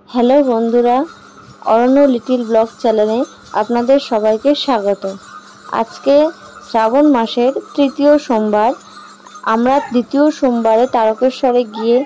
Hello বন্ধুরা, অরণ্য little blog চ্যানেলে আপনাদের সবাইকে স্বাগত। আজকে শ্রাবণ মাসের তৃতীয় সোমবার। আমরা দ্বিতীয় সোমবারে তারকেশ্বরে গিয়ে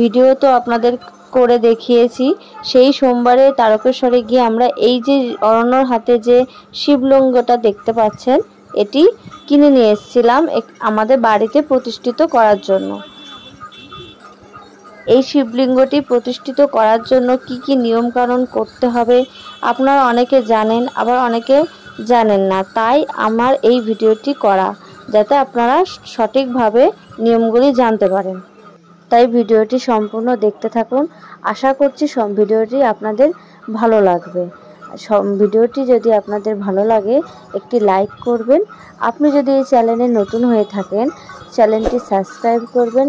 ভিডিও তো আপনাদের করে দেখিয়েছি। সেই সোমবারে তারকেশ্বরে গিয়ে আমরা এই যে অরণ্যর হাতে যে শিবলিঙ্গটা দেখতে পাচ্ছেন, এটি কিনে নিয়ে এসেছিলাম আমাদের বাড়িতে প্রতিষ্ঠিত করার জন্য। এই শিবলিঙ্গটি প্রতিষ্ঠিত করার জন্য কি কি নিয়মকানুন করতে হবে আপনারা অনেকে জানেন, আবার অনেকে জানেন না। তাই আমার এই ভিডিওটি করা, যাতে আপনারা সঠিকভাবে নিয়মগুলি জানতে পারেন। তাই ভিডিওটি সম্পূর্ণ দেখতে থাকুন। আশা করছি সব ভিডিওটি আপনাদের ভালো লাগবে। ভিডিওটি যদি আপনাদের ভালো লাগে একটি লাইক করবেন। আপনি যদি এই চ্যানেলে নতুন হয়ে থাকেন, চ্যানেলটি সাবস্ক্রাইব করবেন।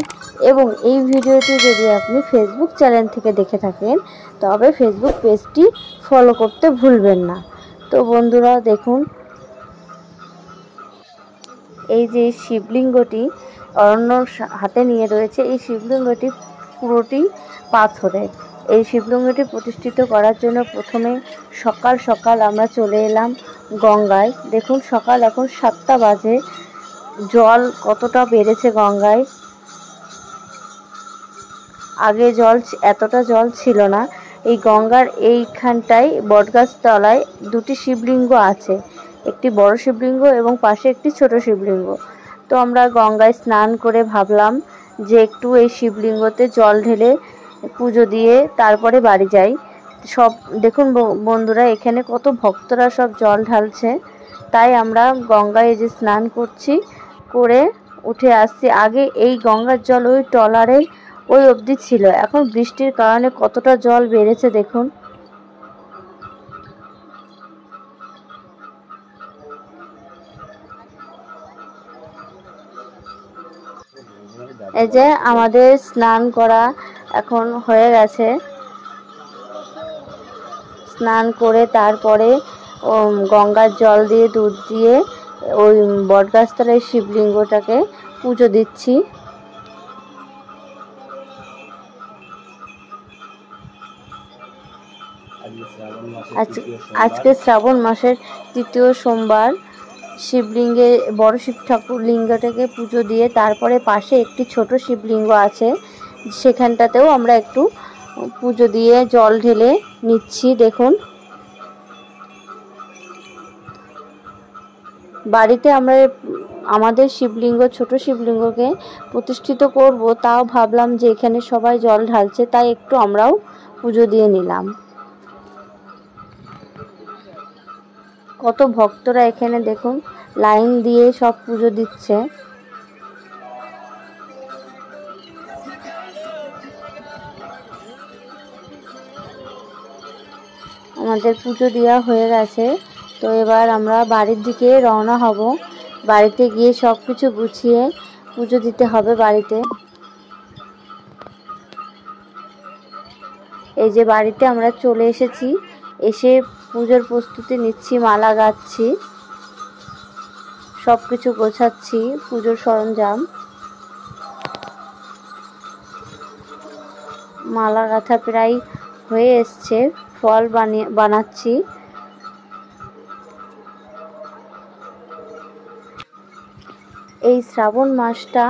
এবং এই ভিডিওটি যদি আপনি ফেসবুক চ্যানেল থেকে দেখে থাকেন, তবে ফেসবুক পেজটি ফলো করতে ভুলবেন না। তো বন্ধুরা দেখুন, এই যে শিবলিঙ্গটি অরণ্যর হাতে নিয়ে রয়েছে, এই শিবলিঙ্গটি পুরোটি পাথরের। এই শিবলিঙ্গটি প্রতিষ্ঠিত করার জন্য প্রথমে সকাল সকাল আমরা চলে এলাম গঙ্গায়। দেখুন সকাল এখন 7টা বাজে, জল কতটা বেড়েছে গঙ্গায়। আগে এতটা জল ছিল না। এই গঙ্গার এইখানটায় বটগাছ তলায় দুটি শিবলিঙ্গ আছে, একটি বড় শিবলিঙ্গ এবং পাশে একটি ছোট শিবলিঙ্গ। তো আমরা গঙ্গায় স্নান করে ভাবলাম যে একটু এই শিবলিঙ্গতে জল ঢেলে পুজো দিয়ে তারপরে বাড়ি যাই। সব দেখুন বন্ধুরা, এখানে কত ভক্তরা সব জল ঢালছে। তাই আমরা গঙ্গায় যে স্নান করছি, করে উঠে আসছি। আগে এই গঙ্গার জল ওই ট্রলারে ওই অবধি ছিল, এখন বৃষ্টির কারণে কতটা জল বেড়েছে দেখুন। এই যে আমাদের স্নান করা এখন হয়ে গেছে। স্নান করে তারপরে গঙ্গার জল দিয়ে দুধ দিয়ে ওই বটগাছতলায় শিবলিঙ্গটাকে পুজো দিচ্ছি। আজকে শ্রাবণ মাসের তৃতীয় সোমবার। শিবলিঙ্গে বড় শিব ঠাকুর লিঙ্গটাকে পুজো দিয়ে তারপরে পাশে একটি ছোট শিবলিঙ্গ আছে, সেখানটাতেও আমরা একটু পুজো দিয়ে জল ঢেলে নিচ্ছি। দেখুন বাড়িতে আমরা আমাদের শিবলিঙ্গ, ছোট শিবলিঙ্গকে প্রতিষ্ঠিত করব, তাও ভাবলাম যে এখানে সবাই জল ঢালছে, তাই একটু আমরাও পুজো দিয়ে নিলাম। কত ভক্তরা এখানে দেখুন লাইন দিয়ে সব পুজো দিচ্ছে। আমাদের পুজো দেওয়া হয়ে গেছে। তো এবার আমরা বাড়ির দিকে রওনা হব। বাড়িতে গিয়ে সব কিছু গুছিয়ে পুজো দিতে হবে বাড়িতে। এই যে বাড়িতে আমরা চলে এসেছি, এসে পুজোর প্রস্তুতি নিচ্ছি, মালা গাঁথছি, সব কিছু গোছাচ্ছি, পুজোর সরঞ্জাম। মালা গাঁথা প্রায় হয়ে এসছে, ফল বানাচ্ছি। এই শ্রাবণ মাসটা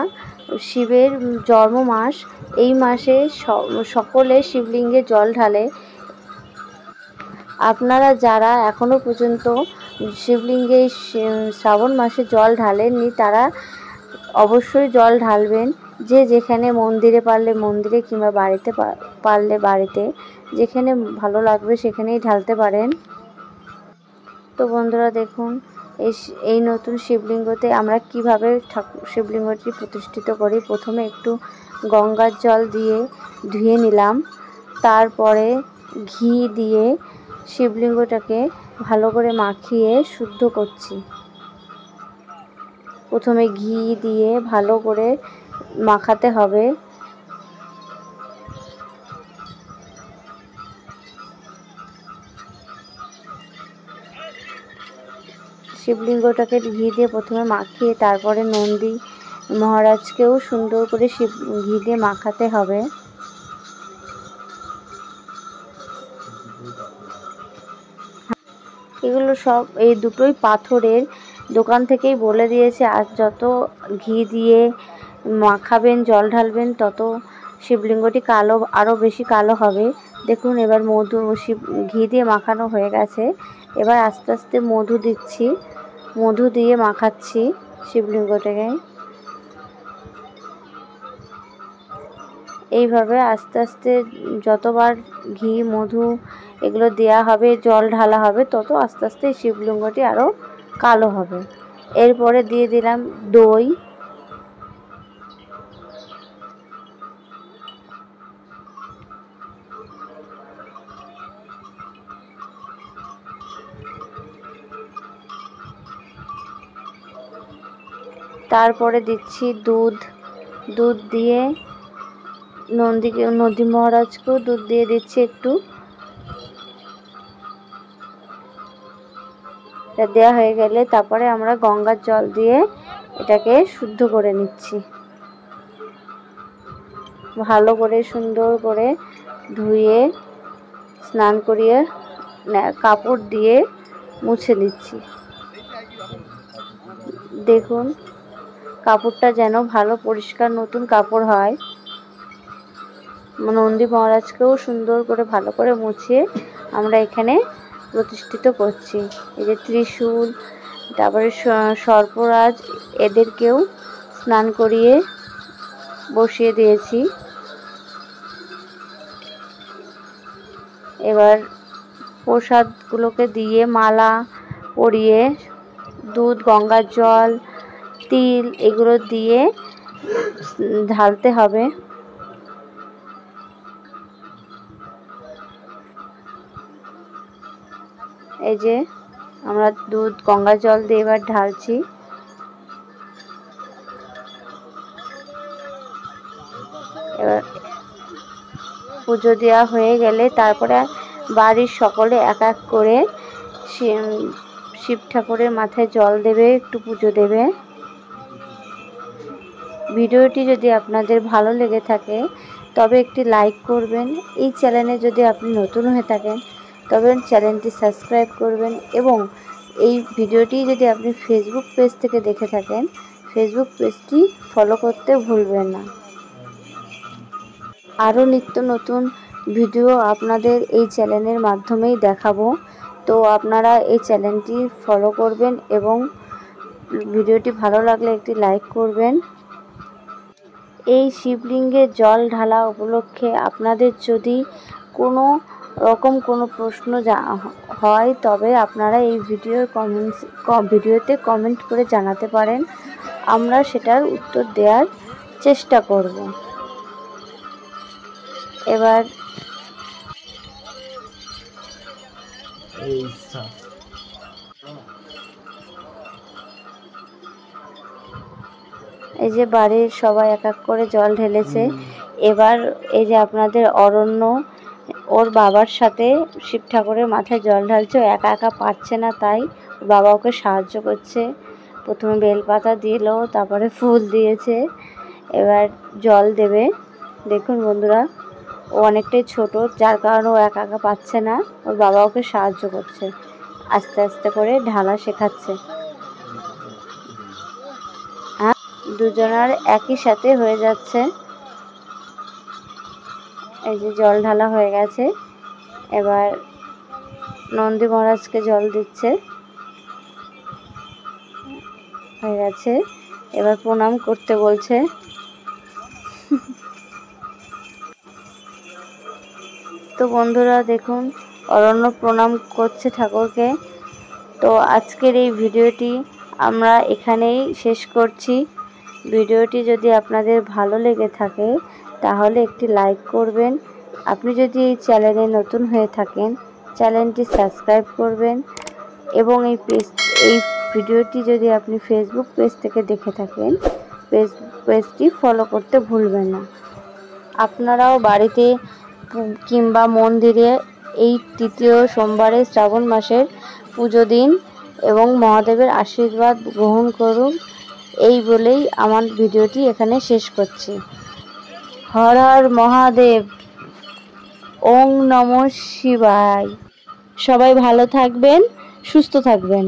শিবের জন্ম মাস। এই মাসে সকলে শিবলিঙ্গে জল ঢালে। আপনারা যারা এখনো পর্যন্ত শিবলিঙ্গে শ্রাবণ মাসে জল ঢালেননি, তারা অবশ্যই জল ঢালবেন। যে যেখানে মন্দিরে পারলে মন্দিরে, কিংবা বাড়িতে পারলে বাড়িতে, যেখানে ভালো লাগবে সেখানেই ঢালতে পারেন। তো বন্ধুরা দেখুন, এই নতুন শিবলিঙ্গতে আমরা কিভাবে শিবলিঙ্গটি প্রতিষ্ঠিত করি। প্রথমে একটু গঙ্গার জল দিয়ে ধুয়ে নিলাম, তারপরে ঘি দিয়ে শিবলিঙ্গটাকে ভালো করে মাখিয়ে শুদ্ধ করছি। প্রথমে ঘি দিয়ে ভালো করে মাখাতে হবে। শিবলিঙ্গটাকে ঘি দিয়ে প্রথমে মাখিয়ে তারপরে নন্দী মহারাজকেও সুন্দর করে ঘি দিয়ে মাখাতে হবে। এগুলো সব এই দুটোই পাথরের, দোকান থেকেই বলে দিয়েছে আর যত ঘি দিয়ে মাখাবেন জল ঢালবেন তত শিবলিঙ্গটি কালো, আরও বেশি কালো হবে। দেখুন এবার মধু ঘি দিয়ে মাখানো হয়ে গেছে, এবার আস্তে আস্তে মধু দিচ্ছি, মধু দিয়ে মাখাচ্ছি শিবলিঙ্গটাকে। এইভাবে আস্তে আস্তে যতবার ঘি মধু এগুলো দেওয়া হবে, জল ঢালা হবে, তত আস্তে আস্তে শিবলিঙ্গটি আরও কালো হবে। এরপরে দিয়ে দিলাম দই, তারপরে দিচ্ছি দুধ, দুধ দিয়ে নন্দী মহারাজকেও দুধ দিয়ে দিচ্ছি একটু। এটা দেওয়া হয়ে গেলে তারপরে আমরা গঙ্গার জল দিয়ে এটাকে শুদ্ধ করে নিচ্ছি, ভালো করে সুন্দর করে ধুয়ে স্নান করিয়ে কাপড় দিয়ে মুছে দিচ্ছি। দেখুন কাপড়টা যেন ভালো পরিষ্কার নতুন কাপড় হয়। নন্দী মহারাজকেও সুন্দর করে ভালো করে মুছিয়ে আমরা এখানে প্রতিষ্ঠিত করছি। এই যে ত্রিশূল, তারপরে সর্পরাজ, এদেরকেও স্নান করিয়ে বসিয়ে দিয়েছি। এবার প্রসাদগুলোকে দিয়ে মালা পরিয়ে দুধ, গঙ্গার জল, তিল এগুলো দিয়ে ঢালতে হবে। এই যে আমরা দুধ, গঙ্গার জল দিয়ে এবার ঢালছি। এবার পুজো দেওয়া হয়ে গেলে তারপরে বাড়ির সকলে এক এক করে শিব ঠাকুরের মাথায় জল দেবে, একটু পুজো দেবে। ভিডিওটি যদি আপনাদের ভালো লেগে থাকে তবে একটি লাইক করবেন। এই চ্যানেলে যদি আপনি নতুন হয়ে থাকেন তবে চ্যানেলটি সাবস্ক্রাইব করবেন, এবং এই ভিডিওটি যদি আপনি ফেসবুক পেজ থেকে দেখে থাকেন ফেসবুক পেজটি ফলো করতে ভুলবেন না। আরও নিত্য নতুন ভিডিও আপনাদের এই চ্যানেলের মাধ্যমেই দেখাবো, তো আপনারা এই চ্যানেলটি ফলো করবেন এবং ভিডিওটি ভালো লাগলে একটি লাইক করবেন। এই শিবলিঙ্গে জল ঢালা উপলক্ষে আপনাদের যদি কোনো রকম কোনো প্রশ্ন হয় তবে আপনারা এই ভিডিওতে কমেন্ট করে জানাতে পারেন, আমরা সেটার উত্তর দেওয়ার চেষ্টা করব। এবার এই যে বাড়ির সবাই এক এক করে জল ঢেলেছে। এবার এই যে আপনাদের অরণ্য ওর বাবার সাথে শিব ঠাকুরের মাথায় জল ঢালছে, ও একা একা পারছে না, তাই বাবা ওকে সাহায্য করছে। প্রথমে বেলপাতা দিল, তারপরে ফুল দিয়েছে, এবার জল দেবে। দেখুন বন্ধুরা, ও অনেকটাই ছোট, যার কারণে ও একা একা পাচ্ছে না, ওর বাবা ওকে সাহায্য করছে, আস্তে আস্তে করে ঢালা শেখাচ্ছে। দুজনার একই সাথে হয়ে যাচ্ছে। এই যে জল ঢালা হয়ে গেছে, এবার নন্দী মহারাজকে জল দিচ্ছে, হয়ে গেছে। এবার প্রণাম করতে বলছে। তো বন্ধুরা দেখুন অরণ্য প্রণাম করছে ঠাকুরকে। তো আজকের এই ভিডিওটি আমরা এখানেই শেষ করছি। ভিডিওটি যদি আপনাদের ভালো লেগে থাকে তাহলে একটি লাইক করবেন। আপনি যদি এই চ্যানেলে নতুন হয়ে থাকেন চ্যানেলটি সাবস্ক্রাইব করবেন, এবং এই ভিডিওটি যদি আপনি ফেসবুক পেজ থেকে দেখে থাকেন পেজটি ফলো করতে ভুলবেন না। আপনারাও বাড়িতে কিংবা মন্দিরে এই তৃতীয় সোমবারে শ্রাবণ মাসের পুজো দিন এবং মহাদেবের আশীর্বাদ গ্রহণ করুন। এই বলেই আমার ভিডিওটি এখানে শেষ করছি। হর হর মহাদেব, ওং নমঃ শিবায়। সবাই ভালো থাকবেন, সুস্থ থাকবেন।